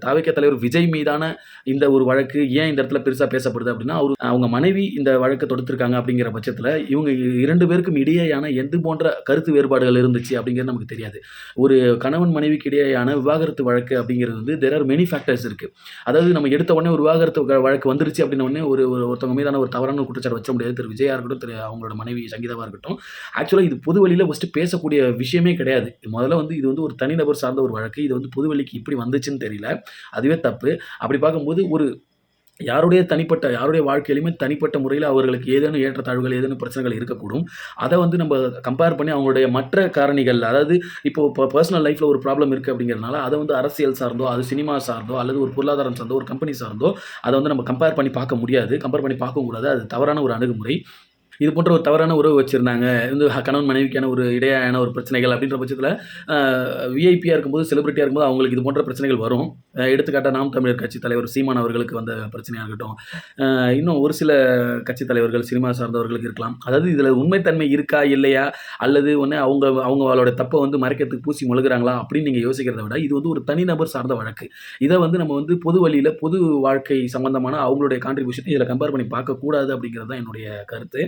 தாவேக்கா தலைவர் விஜய் மீதான இந்த ஒரு வழக்கு ஏன் இந்த இடத்துல பெருசா பேசப்படுது அப்படின்னா, அவங்க மனைவி இந்த வழக்க தொடுத்திருக்காங்க அப்படிங்கிற பட்சத்தில, இவங்க 2 பேருக்கும் இடையேயான எது போன்ற கருத்து வேறுபாடுகள் இருந்துச்சு அப்படிங்கிறது நமக்கு தெரியாது. ஒரு கணவன் மனைவிக்கு இடையேயான விவாகரத்து வழக்கு அப்படிங்கிறது வந்து தேர் ஆர் மெனி ஃபேக்டர்ஸ் இருக்கு. அதாவது நம்ம எடுத்த உடனே ஒரு விவாகரத்து வழக்கு வந்துருச்சு அப்படின்ன உடனே ஒருத்தவங்க மீதான ஒரு தவறான குற்றச்சாட்டு வச்சிட முடியாது. திரு விஜயா இருக்கட்டும், அவங்களோட மனைவி சங்கீதாவா இருக்கட்டும். ஆக்சுவலா இது பொது வெளியில ஃபர்ஸ்ட்டு பேசக்கூடிய விஷயமே கிடையாது. முதல்ல வந்து இது வந்து ஒரு தனிநபர் சார்ந்த ஒரு வழக்கு. இது வந்து பொதுவெளிக்கு எப்படி வந்துச்சுன்னு தெரியல. அதுவே தப்பு. அப்படி பார்க்கும்போது யாருடைய வாழ்க்கையிலுமே தனிப்பட்ட முறையில அவர்களுக்கு ஏதேனும் ஏற்றத்தாழ்வுகள், ஏதேனும் பிரச்சனைகள் இருக்கக்கூடும். அத வந்து நம்ப கம்பேர் பண்ணி அவங்களுடைய மற்ற காரணிகள், அதாவது இப்போ பெர்சனல் லைஃப்ல ஒரு ப்ராப்ளம் இருக்கு அப்படிங்கிறதுனால, அத வந்து அரசியல் சார்ந்தோ, அது சினிமா சார்ந்தோ, அல்லது ஒரு பொருளாதாரம் சார்ந்தோ, ஒரு கம்பெனி சார்ந்தோ, அத வந்து நம்ம கம்பேர் பண்ணி பார்க்க முடியாது. கம்பேர் பண்ணி பார்க்கவும் கூடாது. அது தவறான ஒரு அணுகுமுறை. இது போன்ற ஒரு தவறான உறவு வச்சிருந்தாங்க. வந்து கணவன் மனைவிக்கான ஒரு இடையேயான ஒரு பிரச்சனைகள் அப்படின்ற பட்சத்தில, அ விஐபியா இருக்கும்போது, செலிபிரிட்டியா இருக்கும்போது அவங்களுக்கு இது போன்ற பிரச்சனைகள் வரும். எடுத்துக்காட்டா நாம் தமிழர் கட்சி தலைவர் சீமான் அவர்களுக்கு வந்த பிரச்சனையா இருக்கட்டும். இன்னும் ஒரு சில கட்சி தலைவர்கள், சினிமா சார்ந்தவர்களுக்கு இருக்கலாம். அதாவது இதில உண்மைத்தன்மை இருக்கா? இல்லையா? அல்லது ஒண்ணு அவங்களோட தப்ப வந்து மறைக்கிறதுக்கு பூசி மொழுகுறாங்களா? அப்படின்னு நீங்க யோசிக்கிறத விட, இது வந்து ஒரு தனிநபர் சார்ந்த வழக்கு. இத வந்து நம்ம வந்து பொது வழியில, பொது வாழ்க்கை சம்பந்தமான அவங்களுடைய கான்ட்ரிபியூஷன் இதில கம்பேர் பண்ணி பார்க்கக்கூடாது அப்படிங்கிறது தான் என்னுடைய கருத்து.